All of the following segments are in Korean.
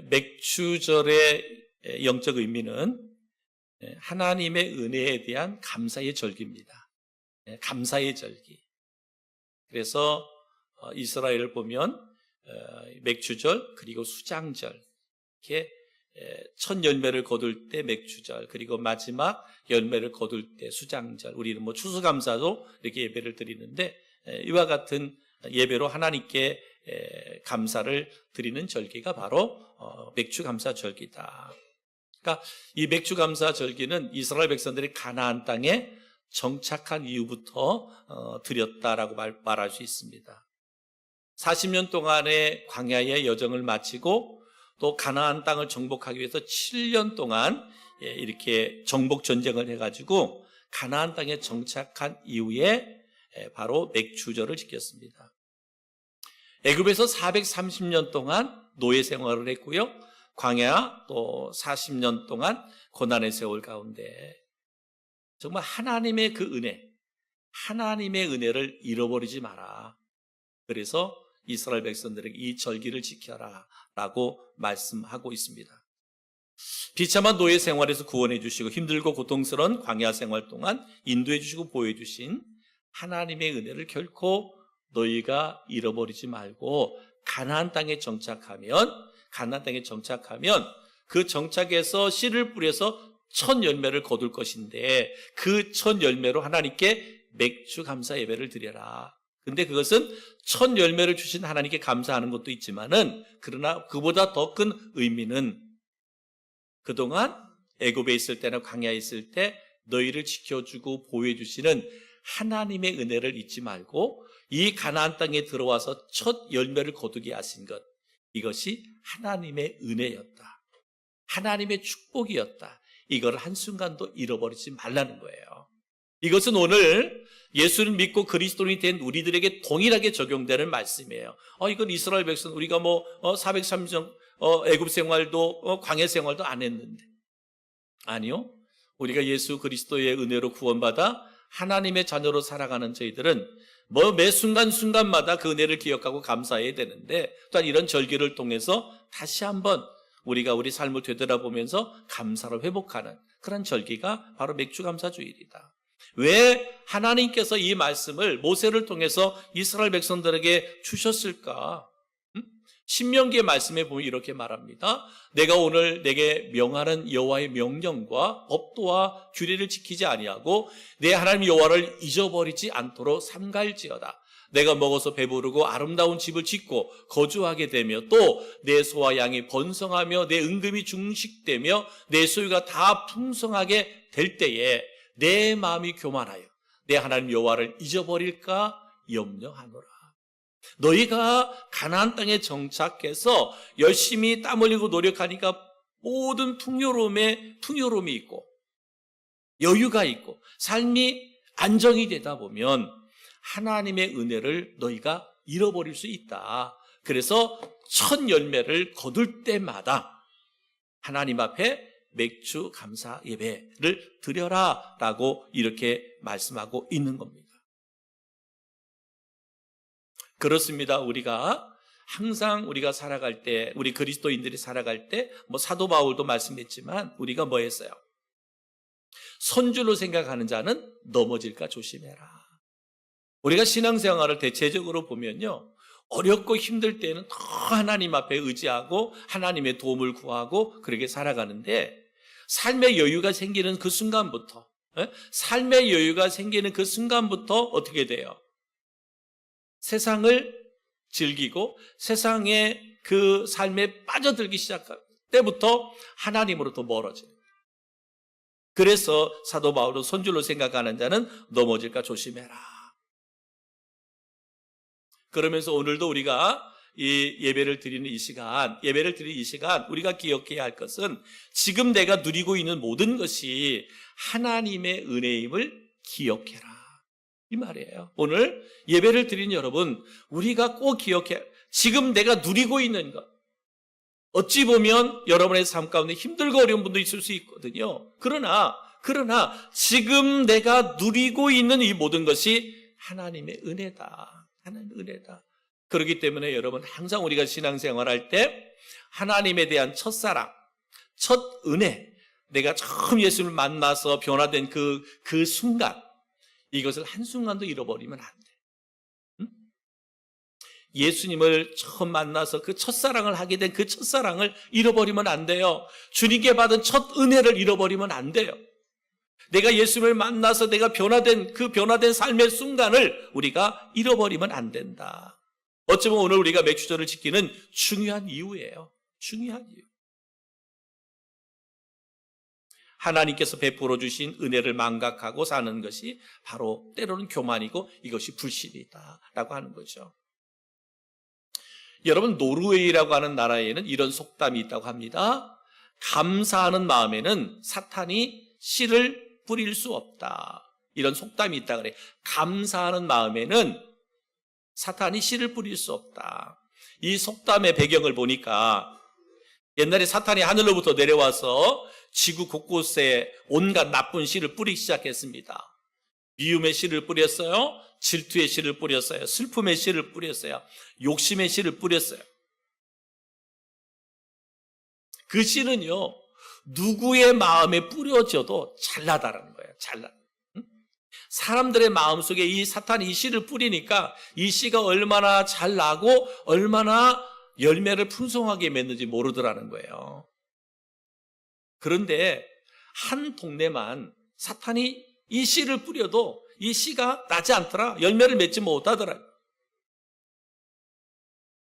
맥추절의 영적 의미는 하나님의 은혜에 대한 감사의 절기입니다. 감사의 절기. 그래서 이스라엘을 보면 맥추절 그리고 수장절, 이렇게 첫 열매를 거둘 때 맥추절, 그리고 마지막 열매를 거둘 때 수장절, 우리는 추수감사도 이렇게 예배를 드리는데, 이와 같은 예배로 하나님께 감사를 드리는 절기가 바로 맥추감사 절기다. 그러니까 이 맥추감사 절기는 이스라엘 백성들이 가나안 땅에 정착한 이후부터 드렸다라고 말할 수 있습니다. 40년 동안의 광야의 여정을 마치고 또 가나안 땅을 정복하기 위해서 7년 동안 이렇게 정복 전쟁을 해가지고 가나안 땅에 정착한 이후에 바로 맥추절을 지켰습니다. 애굽에서 430년 동안 노예 생활을 했고요. 광야 또 40년 동안 고난의 세월 가운데 정말 하나님의 그 은혜, 하나님의 은혜를 잃어버리지 마라. 그래서 이스라엘 백성들에게 이 절기를 지켜라 라고 말씀하고 있습니다. 비참한 노예 생활에서 구원해 주시고 힘들고 고통스러운 광야 생활 동안 인도해 주시고 보호해 주신 하나님의 은혜를 결코 너희가 잃어버리지 말고 가나안 땅에 정착하면 그 정착에서 씨를 뿌려서 첫 열매를 거둘 것인데 그 첫 열매로 하나님께 맥주 감사 예배를 드려라. 근데 그것은 첫 열매를 주신 하나님께 감사하는 것도 있지만은, 그러나 그보다 더 큰 의미는 그동안 애굽에 있을 때나 광야에 있을 때 너희를 지켜주고 보호해 주시는 하나님의 은혜를 잊지 말고 이 가나안 땅에 들어와서 첫 열매를 거두게 하신 것, 이것이 하나님의 은혜였다. 하나님의 축복이었다. 이걸 한순간도 잃어버리지 말라는 거예요. 이것은 오늘 예수를 믿고 그리스도인이 된 우리들에게 동일하게 적용되는 말씀이에요. 이건 이스라엘 백성, 우리가 430년 애굽 생활도 광야 생활도 안 했는데. 아니요. 우리가 예수 그리스도의 은혜로 구원받아 하나님의 자녀로 살아가는 저희들은 매 순간순간마다 그 은혜를 기억하고 감사해야 되는데, 또한 이런 절기를 통해서 다시 한번 우리가 우리 삶을 되돌아보면서 감사를 회복하는 그런 절기가 바로 맥주감사주일이다. 왜 하나님께서 이 말씀을 모세를 통해서 이스라엘 백성들에게 주셨을까? 신명기의 말씀에 보면 이렇게 말합니다. 내가 오늘 내게 명하는 여호와의 명령과 법도와 규례를 지키지 아니하고 내 하나님 여호와를 잊어버리지 않도록 삼갈지어다. 내가 먹어서 배부르고 아름다운 집을 짓고 거주하게 되며 또 내 소와 양이 번성하며 내 은금이 중식되며 내 소유가 다 풍성하게 될 때에 내 마음이 교만하여 내 하나님 여호와를 잊어버릴까 염려하노라. 너희가 가나안 땅에 정착해서 열심히 땀 흘리고 노력하니까 모든 풍요로움이 있고 여유가 있고 삶이 안정이 되다 보면 하나님의 은혜를 너희가 잃어버릴 수 있다. 그래서 첫 열매를 거둘 때마다 하나님 앞에 맥주 감사 예배를 드려라 라고 이렇게 말씀하고 있는 겁니다. 그렇습니다. 우리가 항상 우리가 살아갈 때, 우리 그리스도인들이 살아갈 때 사도 바울도 말씀했지만 우리가 뭐 했어요? 선줄로 생각하는 자는 넘어질까 조심해라. 우리가 신앙생활을 대체적으로 보면요, 어렵고 힘들 때는 더 하나님 앞에 의지하고 하나님의 도움을 구하고 그렇게 살아가는데, 삶의 여유가 생기는 그 순간부터 어떻게 돼요? 세상을 즐기고 세상의 그 삶에 빠져들기 시작할 때부터 하나님으로부터 멀어져요. 그래서 사도 바울은 손줄로 생각하는 자는 넘어질까 조심해라. 그러면서 오늘도 우리가 이 예배를 드리는 이 시간 우리가 기억해야 할 것은 지금 내가 누리고 있는 모든 것이 하나님의 은혜임을 기억해라. 이 말이에요. 오늘 예배를 드린 여러분, 우리가 꼭 기억해. 지금 내가 누리고 있는 것. 어찌 보면 여러분의 삶 가운데 힘들고 어려운 분도 있을 수 있거든요. 그러나 지금 내가 누리고 있는 이 모든 것이 하나님의 은혜다. 하나님의 은혜다. 그렇기 때문에 여러분 항상 우리가 신앙생활할 때 하나님에 대한 첫사랑, 첫 은혜, 내가 처음 예수를 만나서 변화된 그 순간, 이것을 한순간도 잃어버리면 안 돼. 응? 예수님을 처음 만나서 그 첫사랑을 하게 된 그 첫사랑을 잃어버리면 안 돼요. 주님께 받은 첫 은혜를 잃어버리면 안 돼요. 내가 예수님을 만나서 내가 변화된 그 변화된 삶의 순간을 우리가 잃어버리면 안 된다. 어쩌면 오늘 우리가 맥주절을 지키는 중요한 이유예요. 중요한 이유. 하나님께서 베풀어 주신 은혜를 망각하고 사는 것이 바로 때로는 교만이고 이것이 불신이다라고 하는 거죠. 여러분, 노르웨이라고 하는 나라에는 이런 속담이 있다고 합니다. 감사하는 마음에는 사탄이 씨를 뿌릴 수 없다. 이런 속담이 있다 그래. 감사하는 마음에는 사탄이 씨를 뿌릴 수 없다. 이 속담의 배경을 보니까 옛날에 사탄이 하늘로부터 내려와서 지구 곳곳에 온갖 나쁜 씨를 뿌리기 시작했습니다. 미움의 씨를 뿌렸어요. 질투의 씨를 뿌렸어요. 슬픔의 씨를 뿌렸어요. 욕심의 씨를 뿌렸어요. 그 씨는요, 누구의 마음에 뿌려져도 잘나다라는 거예요. 잘나. 사람들의 마음속에 이 사탄이 이 씨를 뿌리니까 이 씨가 얼마나 잘 나고 얼마나 열매를 풍성하게 맺는지 모르더라는 거예요. 그런데 한 동네만 사탄이 이 씨를 뿌려도 이 씨가 나지 않더라. 열매를 맺지 못하더라.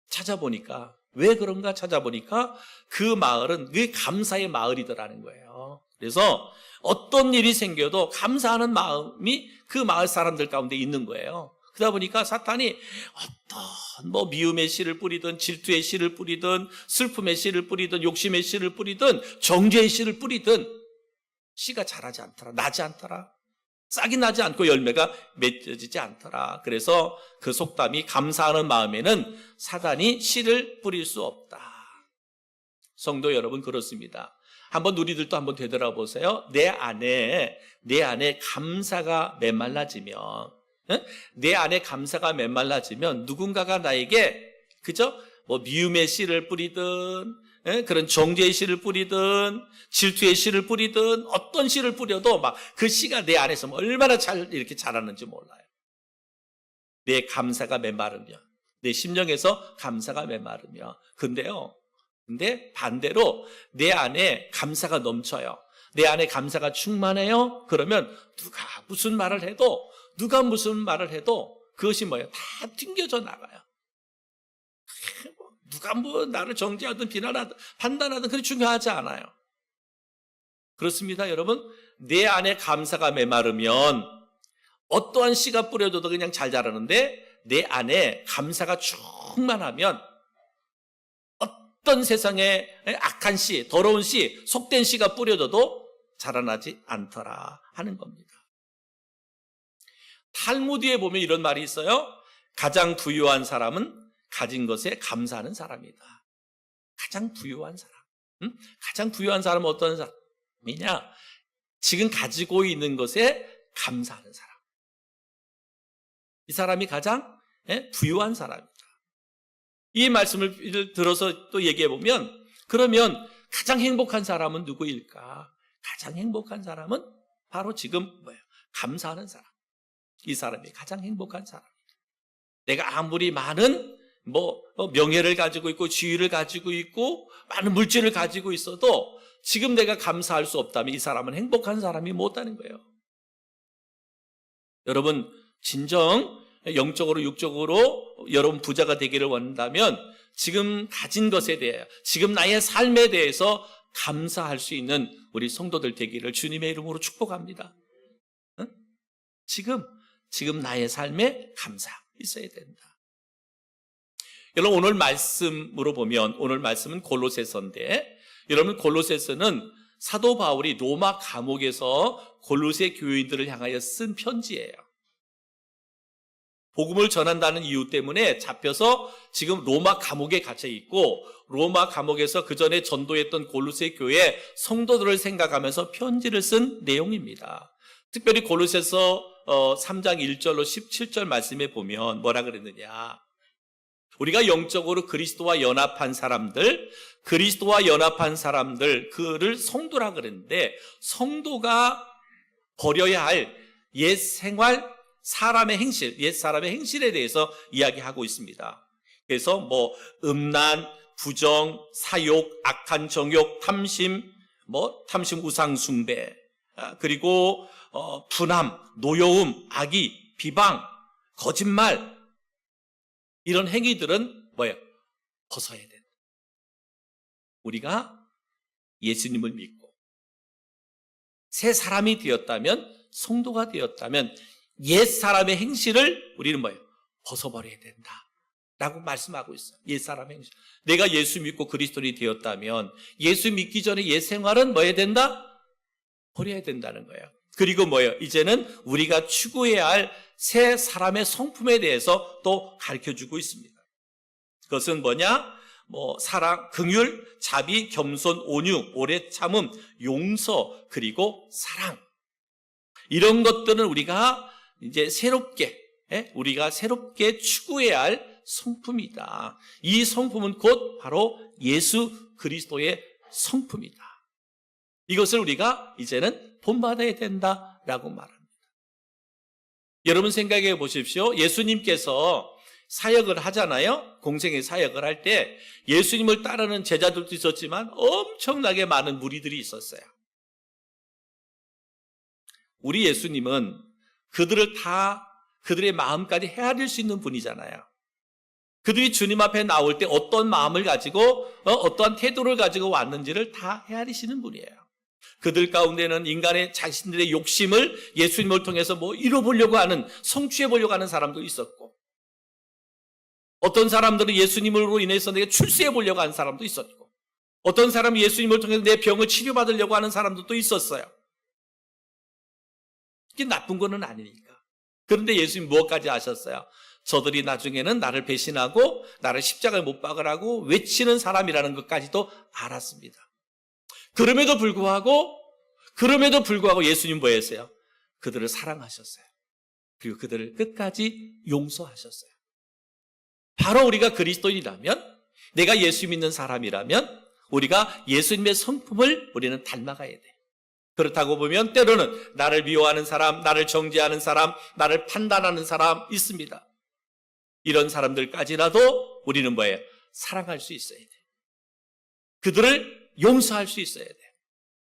찾아보니까 왜 그런가 찾아보니까 그 마을은 그 감사의 마을이더라는 거예요. 그래서 어떤 일이 생겨도 감사하는 마음이 그 마을 사람들 가운데 있는 거예요. 그러다 보니까 사탄이 어떤 미움의 씨를 뿌리든 질투의 씨를 뿌리든 슬픔의 씨를 뿌리든 욕심의 씨를 뿌리든 정죄의 씨를 뿌리든 씨가 자라지 않더라. 나지 않더라. 싹이 나지 않고 열매가 맺어지지 않더라. 그래서 그 속담이 감사하는 마음에는 사탄이 씨를 뿌릴 수 없다. 성도 여러분, 그렇습니다. 한번 우리들도 한번 되돌아보세요. 내 안에 감사가 메말라지면, 내 안에 감사가 메말라지면 누군가가 나에게 그죠? 미움의 씨를 뿌리든 그런 정죄의 씨를 뿌리든 질투의 씨를 뿌리든 어떤 씨를 뿌려도 막 그 씨가 내 안에서 얼마나 잘 이렇게 자라는지 몰라요. 내 감사가 메마르며, 내 심령에서 감사가 메마르며. 근데 반대로 내 안에 감사가 넘쳐요. 내 안에 감사가 충만해요. 그러면 누가 무슨 말을 해도 그것이 뭐예요? 다 튕겨져 나가요. 누가 나를 정죄하든 비난하든 판단하든 그게 중요하지 않아요. 그렇습니다, 여러분. 내 안에 감사가 메마르면 어떠한 씨가 뿌려져도 그냥 잘 자라는데 내 안에 감사가 충만하면 어떤 세상에 악한 씨, 더러운 씨, 속된 씨가 뿌려져도 자라나지 않더라 하는 겁니다. 탈무드에 보면 이런 말이 있어요. 가장 부유한 사람은 가진 것에 감사하는 사람이다. 가장 부유한 사람. 가장 부유한 사람은 어떤 사람이냐? 지금 가지고 있는 것에 감사하는 사람. 이 사람이 가장 부유한 사람이다. 이 말씀을 들어서 또 얘기해 보면, 그러면 가장 행복한 사람은 누구일까? 가장 행복한 사람은 바로 지금 감사하는 사람. 이 사람이 가장 행복한 사람이다. 내가 아무리 많은 명예를 가지고 있고 지위를 가지고 있고 많은 물질을 가지고 있어도 지금 내가 감사할 수 없다면 이 사람은 행복한 사람이 못하는 거예요. 여러분, 진정 영적으로 육적으로 여러분 부자가 되기를 원한다면 지금 가진 것에 대해, 지금 나의 삶에 대해서 감사할 수 있는 우리 성도들 되기를 주님의 이름으로 축복합니다. 지금 나의 삶에 감사 있어야 된다. 여러분, 오늘 말씀으로 보면, 오늘 말씀은 골로새서인데, 여러분, 골로새서는 사도 바울이 로마 감옥에서 골로새 교인들을 향하여 쓴 편지예요. 복음을 전한다는 이유 때문에 잡혀서 지금 로마 감옥에 갇혀 있고, 로마 감옥에서 그 전에 전도했던 골로새 교회 성도들을 생각하면서 편지를 쓴 내용입니다. 특별히 골로새서 3장 1절로 17절 말씀에 보면 뭐라 그랬느냐? 우리가 영적으로 그리스도와 연합한 사람들, 그를 성도라 그랬는데, 성도가 버려야 할 옛 생활, 옛 사람의 행실에 대해서 이야기하고 있습니다. 그래서 음란, 부정, 사욕, 악한 정욕, 탐심 우상 숭배, 그리고 분함, 노여움, 악의, 비방, 거짓말, 이런 행위들은 벗어야 된다. 우리가 예수님을 믿고 새 사람이 되었다면, 성도가 되었다면 옛 사람의 행실을 우리는 벗어버려야 된다 라고 말씀하고 있어요. 옛 사람의 행실. 내가 예수 믿고 그리스도인이 되었다면 예수 믿기 전에 옛 생활은 해야 된다? 버려야 된다는 거예요. 그리고 이제는 우리가 추구해야 할 새 사람의 성품에 대해서 또 가르쳐주고 있습니다. 그것은 사랑, 긍휼, 자비, 겸손, 온유, 오래 참음, 용서, 그리고 사랑. 이런 것들은 우리가 새롭게 추구해야 할 성품이다. 이 성품은 곧 바로 예수 그리스도의 성품이다. 이것을 우리가 이제는 본받아야 된다라고 말합니다. 여러분 생각해 보십시오. 예수님께서 사역을 하잖아요. 공생의 사역을 할 때 예수님을 따르는 제자들도 있었지만 엄청나게 많은 무리들이 있었어요. 우리 예수님은 그들의 마음까지 헤아릴 수 있는 분이잖아요. 그들이 주님 앞에 나올 때 어떤 마음을 가지고 어떠한 태도를 가지고 왔는지를 다 헤아리시는 분이에요. 그들 가운데는 인간의 자신들의 욕심을 예수님을 통해서 이뤄보려고 하는, 성취해보려고 하는 사람도 있었고, 어떤 사람들은 예수님으로 인해서 내가 출세해보려고 하는 사람도 있었고, 어떤 사람은 예수님을 통해서 내 병을 치료받으려고 하는 사람도 있었어요. 이게 나쁜 거는 아니니까. 그런데 예수님 무엇까지 하셨어요? 저들이 나중에는 나를 배신하고 나를 십자가에 못 박으라고 외치는 사람이라는 것까지도 알았습니다. 그럼에도 불구하고 예수님 뭐 했어요? 그들을 사랑하셨어요. 그리고 그들을 끝까지 용서하셨어요. 바로 우리가 그리스도인이라면, 내가 예수 믿는 사람이라면 우리가 예수님의 성품을 우리는 닮아가야 돼. 그렇다고 보면 때로는 나를 미워하는 사람, 나를 정죄하는 사람, 나를 판단하는 사람 있습니다. 이런 사람들까지라도 우리는 사랑할 수 있어야 돼. 그들을 용서할 수 있어야 돼.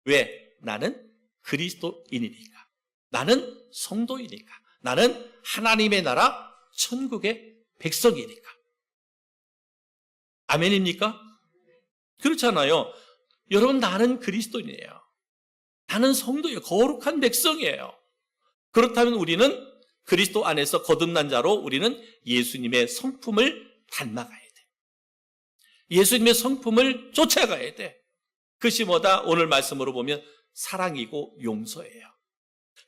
왜? 나는 그리스도인이니까. 나는 성도이니까. 나는 하나님의 나라 천국의 백성이니까. 아멘입니까? 그렇잖아요. 여러분, 나는 그리스도인이에요. 나는 성도예요. 거룩한 백성이에요. 그렇다면 우리는 그리스도 안에서 거듭난 자로 우리는 예수님의 성품을 닮아가야 돼. 예수님의 성품을 쫓아가야 돼. 그것이 오늘 말씀으로 보면 사랑이고 용서예요.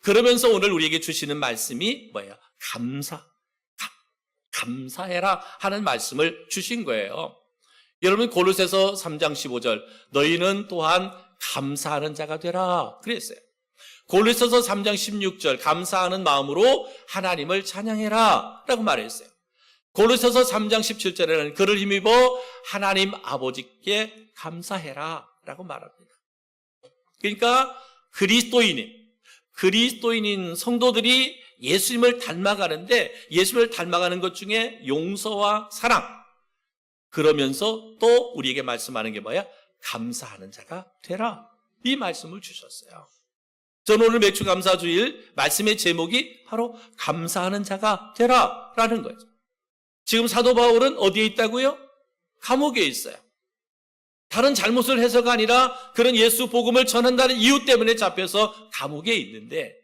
그러면서 오늘 우리에게 주시는 말씀이 감사해라 하는 말씀을 주신 거예요. 여러분, 골로새서 3장 15절, 너희는 또한 감사하는 자가 되라 그랬어요. 골로새서 3장 16절, 감사하는 마음으로 하나님을 찬양해라 라고 말했어요. 골로새서 3장 17절에는 그를 힘입어 하나님 아버지께 감사해라 라고 말합니다. 그러니까 그리스도인인 성도들이 예수님을 닮아가는데, 예수님을 닮아가는 것 중에 용서와 사랑, 그러면서 또 우리에게 말씀하는 게 감사하는 자가 되라, 이 말씀을 주셨어요. 저는 오늘 맥주감사주일 말씀의 제목이 바로 감사하는 자가 되라 라는 거죠. 지금 사도 바울은 어디에 있다고요? 감옥에 있어요. 다른 잘못을 해서가 아니라 그런 예수 복음을 전한다는 이유 때문에 잡혀서 감옥에 있는데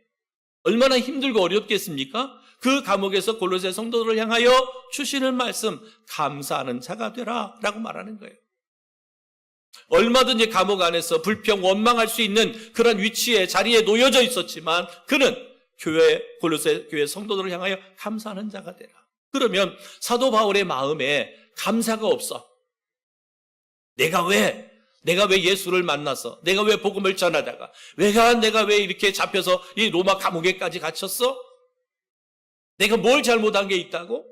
얼마나 힘들고 어렵겠습니까? 그 감옥에서 골로새 성도들을 향하여 주시는 말씀, 감사하는 자가 되라 라고 말하는 거예요. 얼마든지 감옥 안에서 불평, 원망할 수 있는 그런 위치에, 자리에 놓여져 있었지만 그는 골로새 교회 성도들을 향하여 감사하는 자가 되라. 그러면 사도 바울의 마음에 감사가 없어. 내가 왜 예수를 만나서, 내가 왜 복음을 전하다가, 내가 왜 이렇게 잡혀서 이 로마 감옥에까지 갇혔어? 내가 뭘 잘못한 게 있다고?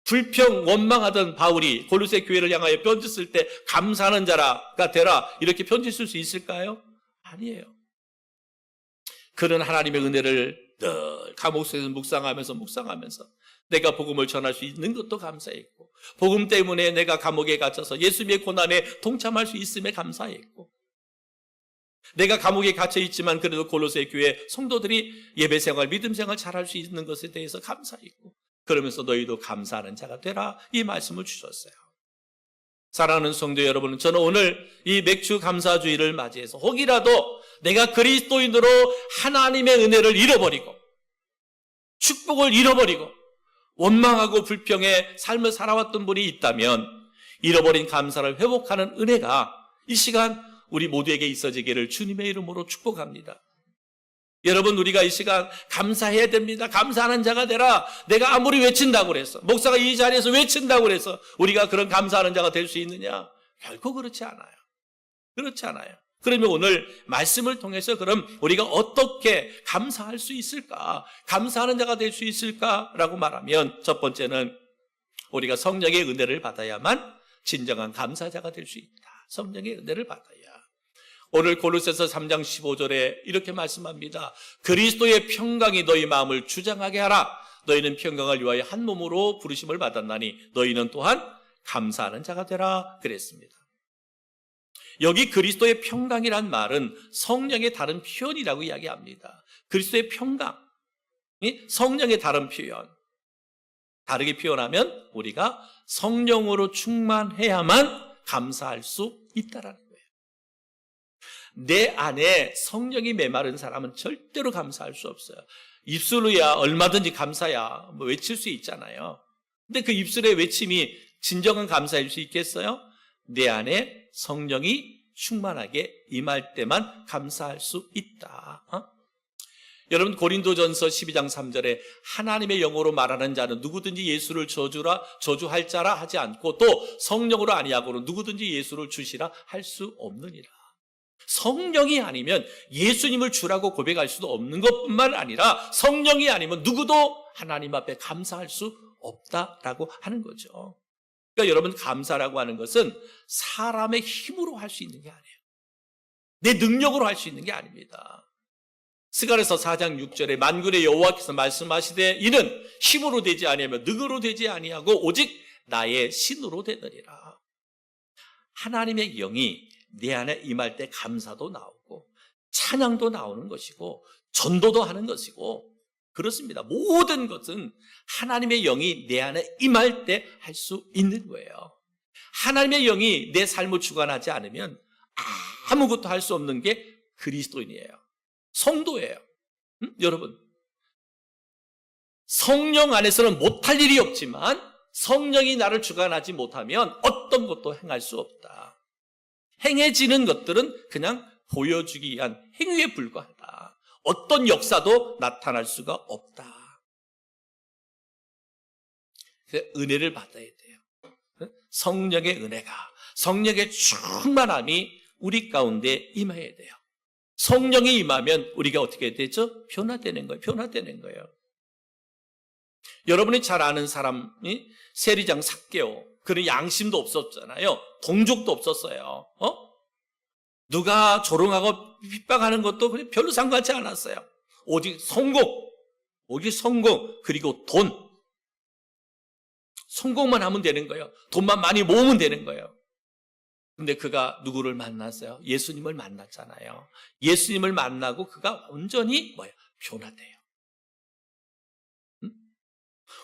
불평, 원망하던 바울이 골로새 교회를 향하여 편지 쓸 때 감사하는 자가 되라 이렇게 편지 쓸 수 있을까요? 아니에요. 그런 하나님의 은혜를 늘 감옥에서 묵상하면서 내가 복음을 전할 수 있는 것도 감사했고, 복음 때문에 내가 감옥에 갇혀서 예수님의 고난에 동참할 수 있음에 감사했고, 내가 감옥에 갇혀 있지만 그래도 골로새 교회 성도들이 예배생활, 믿음생활 잘할 수 있는 것에 대해서 감사했고, 그러면서 너희도 감사하는 자가 되라 이 말씀을 주셨어요. 사랑하는 성도 여러분, 저는 오늘 이 맥주 감사주의를 맞이해서 혹이라도 내가 그리스도인으로 하나님의 은혜를 잃어버리고 축복을 잃어버리고 원망하고 불평의 삶을 살아왔던 분이 있다면 잃어버린 감사를 회복하는 은혜가 이 시간 우리 모두에게 있어지기를 주님의 이름으로 축복합니다. 여러분, 우리가 이 시간 감사해야 됩니다. 감사하는 자가 되라. 내가 아무리 외친다고 그래서, 목사가 이 자리에서 외친다고 그래서 우리가 그런 감사하는 자가 될 수 있느냐? 결코 그렇지 않아요. 그렇지 않아요. 그러면 오늘 말씀을 통해서 그럼 우리가 어떻게 감사할 수 있을까? 감사하는 자가 될 수 있을까라고 말하면 첫 번째는 우리가 성령의 은혜를 받아야만 진정한 감사자가 될 수 있다. 성령의 은혜를 받아야. 오늘 골로새서 3장 15절에 이렇게 말씀합니다. 그리스도의 평강이 너희 마음을 주장하게 하라. 너희는 평강을 위하여 한 몸으로 부르심을 받았나니 너희는 또한 감사하는 자가 되라 그랬습니다. 여기 그리스도의 평강이란 말은 성령의 다른 표현이라고 이야기합니다. 그리스도의 평강, 성령의 다른 표현. 다르게 표현하면 우리가 성령으로 충만해야만 감사할 수 있다라는 거예요. 내 안에 성령이 메마른 사람은 절대로 감사할 수 없어요. 입술로야 얼마든지 감사야 외칠 수 있잖아요. 근데 그 입술의 외침이 진정한 감사일 수 있겠어요? 내 안에 성령이 충만하게 임할 때만 감사할 수 있다. 여러분, 고린도전서 12장 3절에 하나님의 영으로 말하는 자는 누구든지 예수를 저주할 자라 하지 않고 또 성령으로 아니하고는 누구든지 예수를 주시라 할 수 없느니라. 성령이 아니면 예수님을 주라고 고백할 수도 없는 것뿐만 아니라 성령이 아니면 누구도 하나님 앞에 감사할 수 없다라고 하는 거죠. 그러니까 여러분, 감사라고 하는 것은 사람의 힘으로 할 수 있는 게 아니에요. 내 능력으로 할 수 있는 게 아닙니다. 스가랴서 4장 6절에 만군의 여호와께서 말씀하시되 이는 힘으로 되지 아니하며 능으로 되지 아니하고 오직 나의 신으로 되느니라. 하나님의 영이 내 안에 임할 때 감사도 나오고 찬양도 나오는 것이고 전도도 하는 것이고 그렇습니다. 모든 것은 하나님의 영이 내 안에 임할 때 할 수 있는 거예요. 하나님의 영이 내 삶을 주관하지 않으면 아무것도 할 수 없는 게 그리스도인이에요. 성도예요. 여러분, 성령 안에서는 못할 일이 없지만 성령이 나를 주관하지 못하면 어떤 것도 행할 수 없다. 행해지는 것들은 그냥 보여주기 위한 행위에 불과하다. 어떤 역사도 나타날 수가 없다. 그래서 은혜를 받아야 돼요. 성령의 은혜가, 성령의 충만함이 우리 가운데 임해야 돼요. 성령이 임하면 우리가 어떻게 되죠? 변화되는 거예요. 변화되는 거예요. 여러분이 잘 아는 사람이 세리장 삭개오. 그런 양심도 없었잖아요. 동족도 없었어요. 누가 조롱하고 핍박하는 것도 별로 상관치 않았어요. 오직 성공, 그리고 돈. 성공만 하면 되는 거예요. 돈만 많이 모으면 되는 거예요. 근데 그가 누구를 만났어요? 예수님을 만났잖아요. 예수님을 만나고 그가 온전히 변화돼요.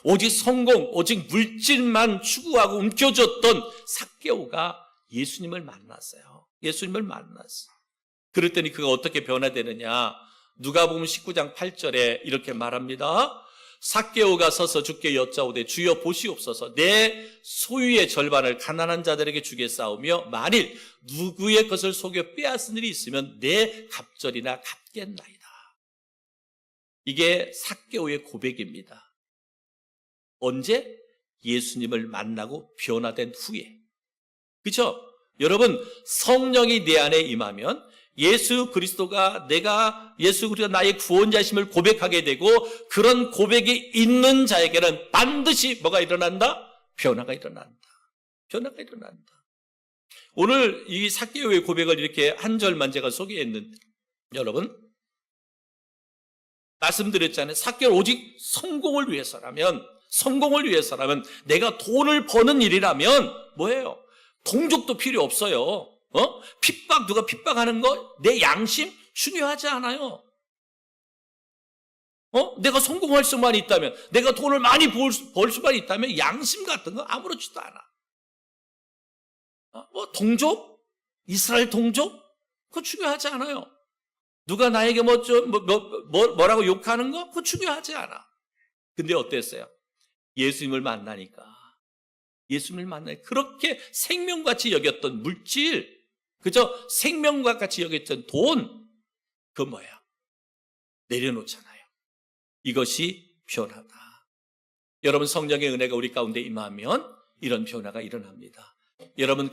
오직 성공, 오직 물질만 추구하고 움켜쥐었던 삭개오가 예수님을 만났어요. 예수님을 만났어. 그랬더니 그가 어떻게 변화되느냐? 누가복음 19장 8절에 이렇게 말합니다. 삭개오가 서서 주께 여짜오되 주여 보시옵소서 내 소유의 절반을 가난한 자들에게 주겠사오며 만일 누구의 것을 속여 빼앗은 일이 있으면 내 갑절이나 갚겠나이다. 이게 삭개오의 고백입니다. 언제? 예수님을 만나고 변화된 후에. 그렇죠? 여러분, 성령이 내 안에 임하면 예수 그리스도가 나의 구원자심을 고백하게 되고 그런 고백이 있는 자에게는 반드시 뭐가 일어난다? 변화가 일어난다. 변화가 일어난다. 오늘 이 삭개오의 고백을 이렇게 한 절만 제가 소개했는데 여러분 말씀드렸잖아요. 삭개오 오직 성공을 위해서라면 내가 돈을 버는 일이라면 뭐예요? 동족도 필요 없어요. 누가 핍박하는 거 내 양심 중요하지 않아요. 내가 성공할 수만 있다면, 내가 돈을 많이 벌 수만 있다면 양심 같은 거 아무렇지도 않아. 동족? 이스라엘 동족? 그거 중요하지 않아요. 누가 나에게 뭐라고 욕하는 거? 그거 중요하지 않아. 근데 어땠어요? 예수님을 만나니까 그렇게 생명같이 여겼던 물질, 그저 생명과 같이 여겼던 돈, 그 뭐야? 내려놓잖아요. 이것이 변화다. 여러분 성령의 은혜가 우리 가운데 임하면 이런 변화가 일어납니다. 여러분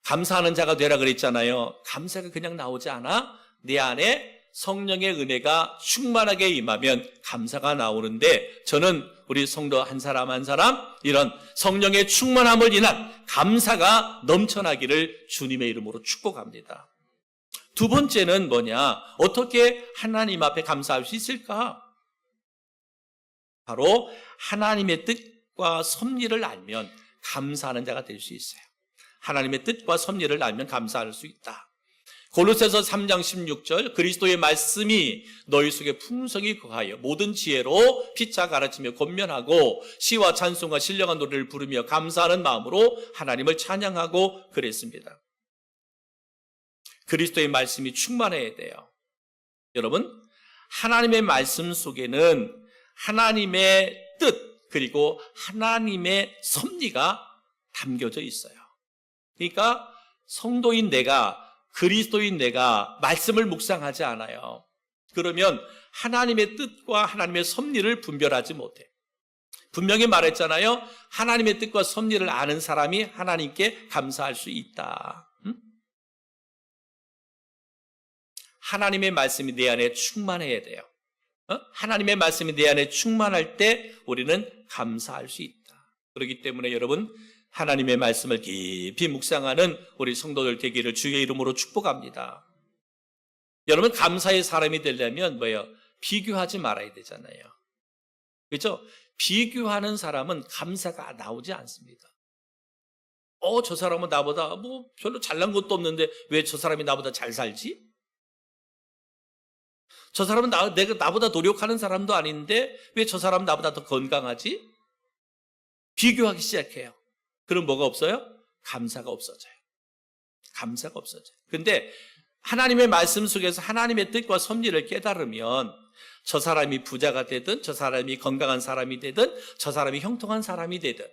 감사하는 자가 되라 그랬잖아요. 감사가 그냥 나오지 않아. 내 안에 성령의 은혜가 충만하게 임하면 감사가 나오는데 저는 우리 성도 한 사람 한 사람 이런 성령의 충만함을 인한 감사가 넘쳐나기를 주님의 이름으로 축복합니다. 두 번째는 뭐냐? 어떻게 하나님 앞에 감사할 수 있을까? 바로 하나님의 뜻과 섭리를 알면 감사하는 자가 될 수 있어요. 하나님의 뜻과 섭리를 알면 감사할 수 있다. 골로새서 3장 16절 그리스도의 말씀이 너희 속에 풍성히 거하여 모든 지혜로 피차 가르치며 권면하고 시와 찬송과 신령한 노래를 부르며 감사하는 마음으로 하나님을 찬양하고 그랬습니다. 그리스도의 말씀이 충만해야 돼요. 여러분 하나님의 말씀 속에는 하나님의 뜻 그리고 하나님의 섭리가 담겨져 있어요. 그러니까 성도인 내가 그리스도인 내가 말씀을 묵상하지 않아요. 그러면 하나님의 뜻과 하나님의 섭리를 분별하지 못해. 분명히 말했잖아요. 하나님의 뜻과 섭리를 아는 사람이 하나님께 감사할 수 있다. 하나님의 말씀이 내 안에 충만해야 돼요. 하나님의 말씀이 내 안에 충만할 때 우리는 감사할 수 있다. 그렇기 때문에 여러분 하나님의 말씀을 깊이 묵상하는 우리 성도들 되기를 주의 이름으로 축복합니다. 여러분 감사의 사람이 되려면 뭐예요? 비교하지 말아야 되잖아요. 그렇죠? 비교하는 사람은 감사가 나오지 않습니다. 저 사람은 나보다 별로 잘난 것도 없는데 왜 저 사람이 나보다 잘 살지? 저 사람은 나보다 노력하는 사람도 아닌데 왜 저 사람은 나보다 더 건강하지? 비교하기 시작해요. 그럼 뭐가 없어요? 감사가 없어져요. 감사가 없어져요. 근데 하나님의 말씀 속에서 하나님의 뜻과 섭리를 깨달으면 저 사람이 부자가 되든 저 사람이 건강한 사람이 되든 저 사람이 형통한 사람이 되든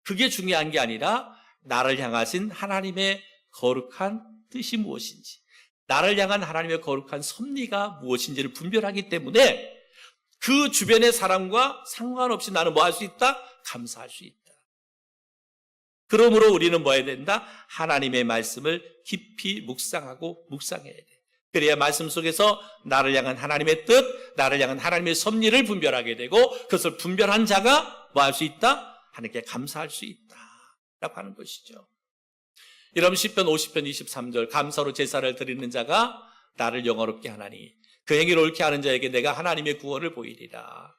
그게 중요한 게 아니라 나를 향하신 하나님의 거룩한 뜻이 무엇인지 나를 향한 하나님의 거룩한 섭리가 무엇인지를 분별하기 때문에 그 주변의 사람과 상관없이 나는 뭐 할 수 있다? 감사할 수 있다. 그러므로 우리는 뭐 해야 된다? 하나님의 말씀을 깊이 묵상해야 돼. 그래야 말씀 속에서 나를 향한 하나님의 뜻, 나를 향한 하나님의 섭리를 분별하게 되고 그것을 분별한 자가 뭐 할 수 있다? 하나님께 감사할 수 있다 라고 하는 것이죠. 여러분 시편 50편 23절 감사로 제사를 드리는 자가 나를 영화롭게 하나니 그 행위를 옳게 하는 자에게 내가 하나님의 구원을 보이리라.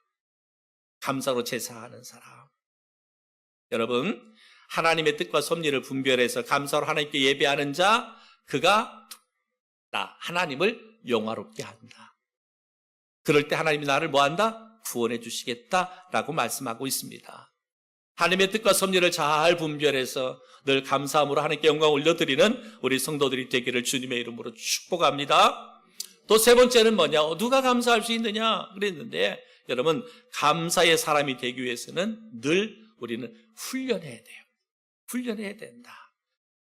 감사로 제사하는 사람. 여러분 하나님의 뜻과 섭리를 분별해서 감사로 하나님께 예배하는 자 그가 나 하나님을 영화롭게 한다. 그럴 때 하나님이 나를 뭐한다? 구원해 주시겠다라고 말씀하고 있습니다. 하나님의 뜻과 섭리를 잘 분별해서 늘 감사함으로 하나님께 영광 올려드리는 우리 성도들이 되기를 주님의 이름으로 축복합니다. 또 세 번째는 뭐냐? 누가 감사할 수 있느냐? 그랬는데 여러분 감사의 사람이 되기 위해서는 늘 우리는 훈련해야 돼요. 훈련해야 된다.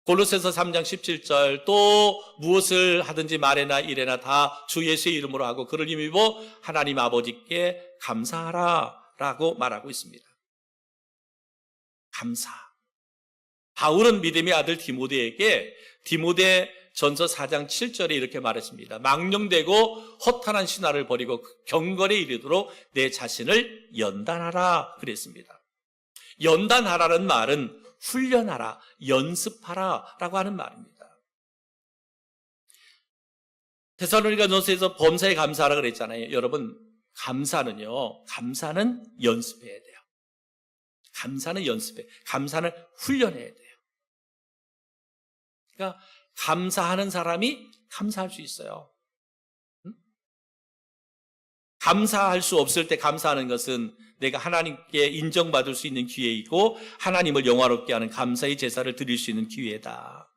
골로새서 3장 17절 또 무엇을 하든지 말에나 일에나 다 주 예수의 이름으로 하고 그를 힘입어 하나님 아버지께 감사하라 라고 말하고 있습니다. 감사. 바울은 믿음의 아들 디모데에게 디모데 전서 4장 7절에 이렇게 말했습니다. 망령되고 허탄한 신화를 버리고 경건에 이르도록 내 자신을 연단하라 그랬습니다. 연단하라는 말은 훈련하라, 연습하라라고 하는 말입니다. 데살로니가전서에서 범사에 감사하라 그랬잖아요. 여러분, 감사는 연습해야 돼요. 감사는 연습해. 감사는 훈련해야 돼요. 그러니까 감사하는 사람이 감사할 수 있어요. 감사할 수 없을 때 감사하는 것은 내가 하나님께 인정받을 수 있는 기회이고 하나님을 영화롭게 하는 감사의 제사를 드릴 수 있는 기회다.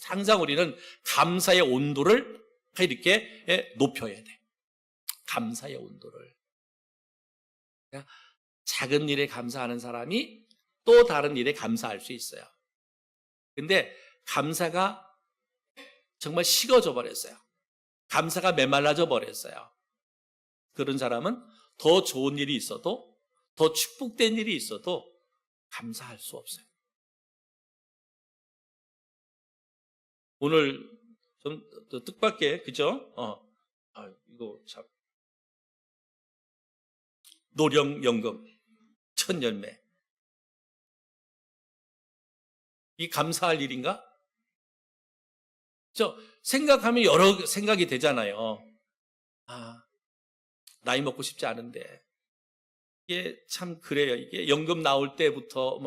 항상 우리는 감사의 온도를 이렇게 높여야 돼. 감사의 온도를. 그러니까 작은 일에 감사하는 사람이 또 다른 일에 감사할 수 있어요. 근데 감사가 정말 식어져 버렸어요. 감사가 메말라져 버렸어요. 그런 사람은 더 좋은 일이 있어도, 더 축복된 일이 있어도 감사할 수 없어요. 오늘 좀 뜻밖의, 그죠? 이거 참. 노령연금, 첫 열매. 이 감사할 일인가? 생각하면 여러 생각이 되잖아요. 나이 먹고 싶지 않은데. 이게 참 그래요. 이게 연금 나올 때부터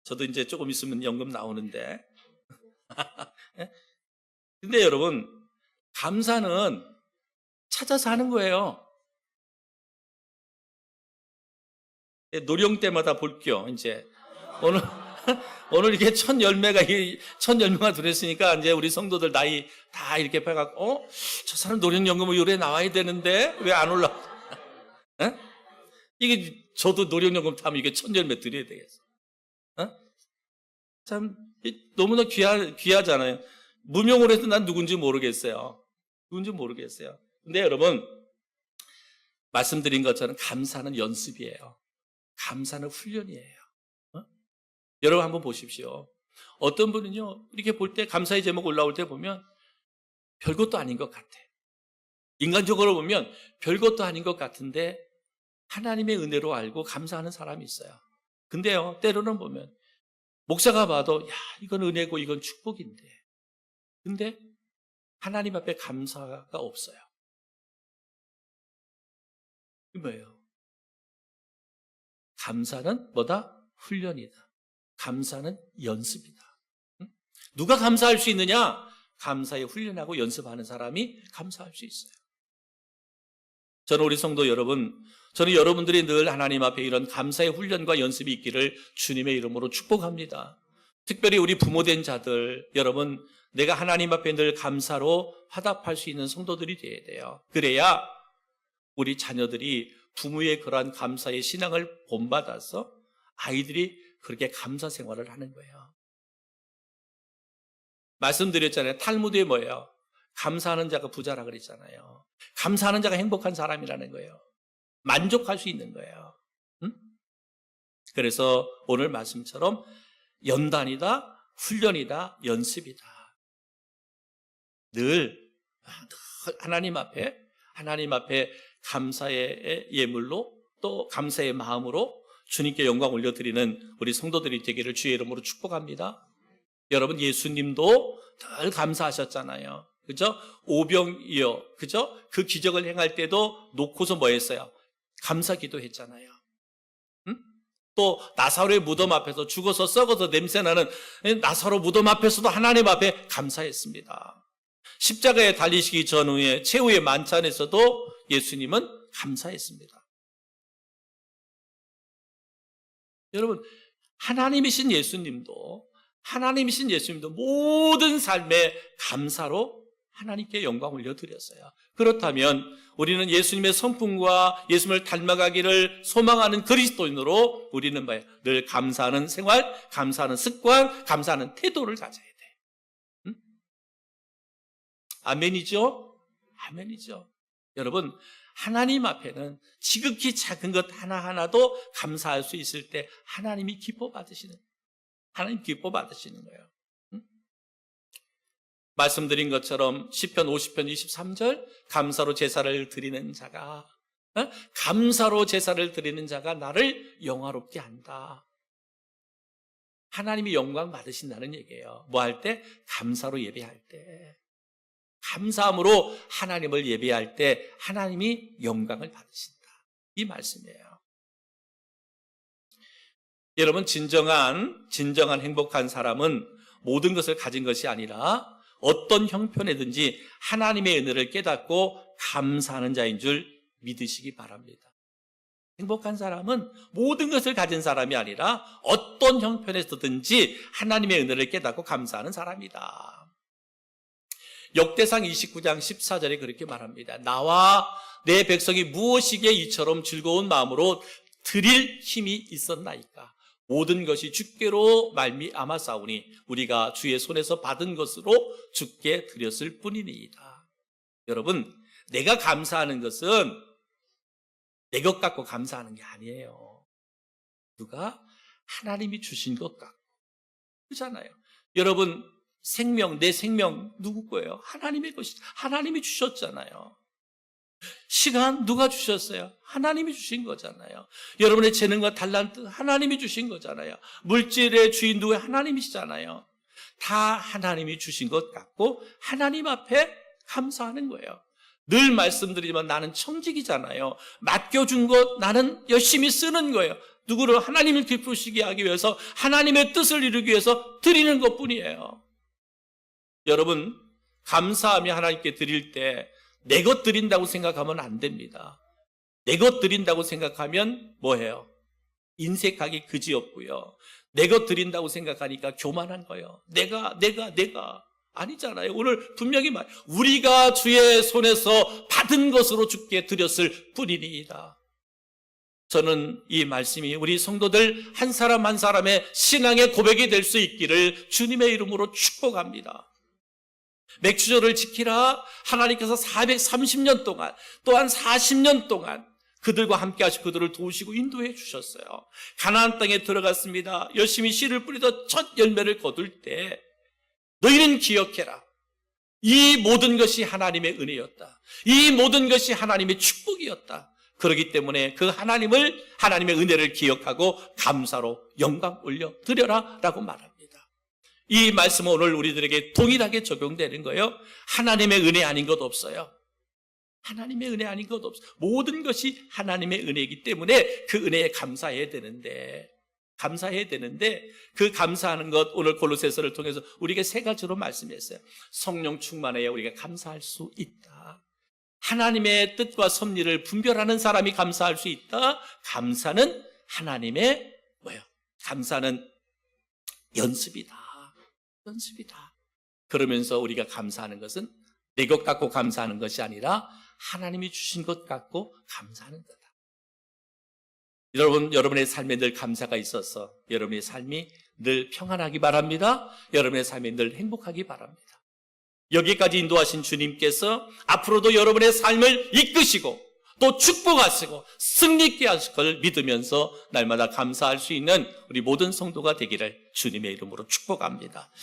저도 이제 조금 있으면 연금 나오는데. 근데 여러분, 감사는 찾아서 하는 거예요. 노령 때마다 볼게요. 이제 오늘 이게 첫 열매가 들었으니까 이제 우리 성도들 나이 다 이렇게 빼갖고 저 사람 노령연금을 요래 나와야 되는데 왜 안 올라? 이게 저도 노령연금 타면 이게 첫 열매 드려야 되겠어. 참 너무나 귀하잖아요. 무명으로 해서 난 누군지 모르겠어요. 근데 여러분, 말씀드린 것처럼 감사는 연습이에요. 감사는 훈련이에요. 여러분 한번 보십시오. 어떤 분은요, 이렇게 볼 때 감사의 제목 올라올 때 보면 별것도 아닌 것 같아. 인간적으로 보면 별것도 아닌 것 같은데 하나님의 은혜로 알고 감사하는 사람이 있어요. 근데요, 때로는 보면 목사가 봐도 이건 은혜고 이건 축복인데, 근데 하나님 앞에 감사가 없어요. 이게 뭐예요? 감사는 뭐다? 훈련이다. 감사는 연습이다. 누가 감사할 수 있느냐? 감사에 훈련하고 연습하는 사람이 감사할 수 있어요. 저는 우리 성도 여러분, 저는 여러분들이 늘 하나님 앞에 이런 감사의 훈련과 연습이 있기를 주님의 이름으로 축복합니다. 특별히 우리 부모된 자들, 여러분, 내가 하나님 앞에 늘 감사로 화답할 수 있는 성도들이 되어야 돼요. 그래야 우리 자녀들이 부모의 그러한 감사의 신앙을 본받아서 아이들이 그렇게 감사 생활을 하는 거예요. 말씀드렸잖아요. 탈무드에 뭐예요? 감사하는 자가 부자라 그랬잖아요. 감사하는 자가 행복한 사람이라는 거예요. 만족할 수 있는 거예요. 그래서 오늘 말씀처럼 연단이다, 훈련이다, 연습이다. 늘 하나님 앞에 감사의 예물로 또 감사의 마음으로 주님께 영광 올려드리는 우리 성도들이 되기를 주의 이름으로 축복합니다. 여러분, 예수님도 늘 감사하셨잖아요. 그죠? 오병이어, 그죠? 그 기적을 행할 때도 놓고서 뭐 했어요? 감사 기도했잖아요. 또 나사로의 무덤 앞에서 죽어서 썩어서 냄새나는 나사로 무덤 앞에서도 하나님 앞에 감사했습니다. 십자가에 달리시기 전후에 최후의 만찬에서도 예수님은 감사했습니다. 여러분, 하나님이신 예수님도 모든 삶에 감사로 하나님께 영광을 올려드렸어요. 그렇다면 우리는 예수님의 성품과 예수님을 닮아가기를 소망하는 그리스도인으로 우리는 뭐예요? 늘 감사하는 생활, 감사하는 습관, 감사하는 태도를 가져야 돼. 아멘이죠? 아멘이죠. 여러분, 하나님 앞에는 지극히 작은 것 하나하나도 감사할 수 있을 때 하나님 기뻐 받으시는 거예요. 말씀드린 것처럼 시편 50편 23절 감사로 제사를 드리는 자가 감사로 제사를 드리는 자가 나를 영화롭게 한다. 하나님이 영광 받으신다는 얘기예요. 뭐 할 때? 감사로 예배할 때. 감사함으로 하나님을 예배할 때 하나님이 영광을 받으신다. 이 말씀이에요. 여러분, 진정한 행복한 사람은 모든 것을 가진 것이 아니라 어떤 형편이든지 하나님의 은혜를 깨닫고 감사하는 자인 줄 믿으시기 바랍니다. 행복한 사람은 모든 것을 가진 사람이 아니라 어떤 형편에서든지 하나님의 은혜를 깨닫고 감사하는 사람이다. 역대상 29장 14절에 그렇게 말합니다. 나와 내 백성이 무엇이기에 이처럼 즐거운 마음으로 드릴 힘이 있었나이까. 모든 것이 주께로 말미암아 싸우니 우리가 주의 손에서 받은 것으로 주께 드렸을 뿐이니이다. 여러분, 내가 감사하는 것은 내 것 갖고 감사하는 게 아니에요. 누가? 하나님이 주신 것 갖고. 그렇잖아요. 여러분, 내 생명 누구 거예요? 하나님의 것이. 하나님이 주셨잖아요. 시간 누가 주셨어요? 하나님이 주신 거잖아요. 여러분의 재능과 달란트 하나님이 주신 거잖아요. 물질의 주인 누구? 하나님이시잖아요. 다 하나님이 주신 것 같고 하나님 앞에 감사하는 거예요. 늘 말씀드리지만 나는 청직이잖아요. 맡겨준 것 나는 열심히 쓰는 거예요. 누구를? 하나님을 기쁘시게 하기 위해서, 하나님의 뜻을 이루기 위해서 드리는 것뿐이에요. 여러분, 감사하며 하나님께 드릴 때 내 것 드린다고 생각하면 안 됩니다. 내 것 드린다고 생각하면 뭐예요? 인색하기 그지없고요. 내 것 드린다고 생각하니까 교만한 거예요. 내가 아니잖아요. 오늘 분명히 우리가 주의 손에서 받은 것으로 주께 드렸을 뿐이니이다. 저는 이 말씀이 우리 성도들 한 사람 한 사람의 신앙의 고백이 될 수 있기를 주님의 이름으로 축복합니다. 맥주절을 지키라. 하나님께서 430년 동안, 또한 40년 동안 그들과 함께 하시고 그들을 도우시고 인도해 주셨어요. 가나안 땅에 들어갔습니다. 열심히 씨를 뿌리던 첫 열매를 거둘 때 너희는 기억해라. 이 모든 것이 하나님의 은혜였다. 이 모든 것이 하나님의 축복이었다. 그렇기 때문에 그 하나님의 은혜를 기억하고 감사로 영광 올려 드려라 라고 말합니다. 이 말씀은 오늘 우리들에게 동일하게 적용되는 거예요. 하나님의 은혜 아닌 것 없어요. 하나님의 은혜 아닌 것 없어요. 모든 것이 하나님의 은혜이기 때문에 그 은혜에 감사해야 되는데 그 감사하는 것 오늘 골로새서를 통해서 우리에게 세 가지로 말씀했어요. 성령 충만해야 우리가 감사할 수 있다. 하나님의 뜻과 섭리를 분별하는 사람이 감사할 수 있다. 감사는 하나님의 감사는 연습이다. 그러면서 우리가 감사하는 것은 내 것 갖고 감사하는 것이 아니라 하나님이 주신 것 갖고 감사하는 거다. 여러분의 삶에 늘 감사가 있어서 여러분의 삶이 늘 평안하기 바랍니다. 여러분의 삶이 늘 행복하기 바랍니다. 여기까지 인도하신 주님께서 앞으로도 여러분의 삶을 이끄시고 또 축복하시고 승리있게 하실 걸 믿으면서 날마다 감사할 수 있는 우리 모든 성도가 되기를 주님의 이름으로 축복합니다.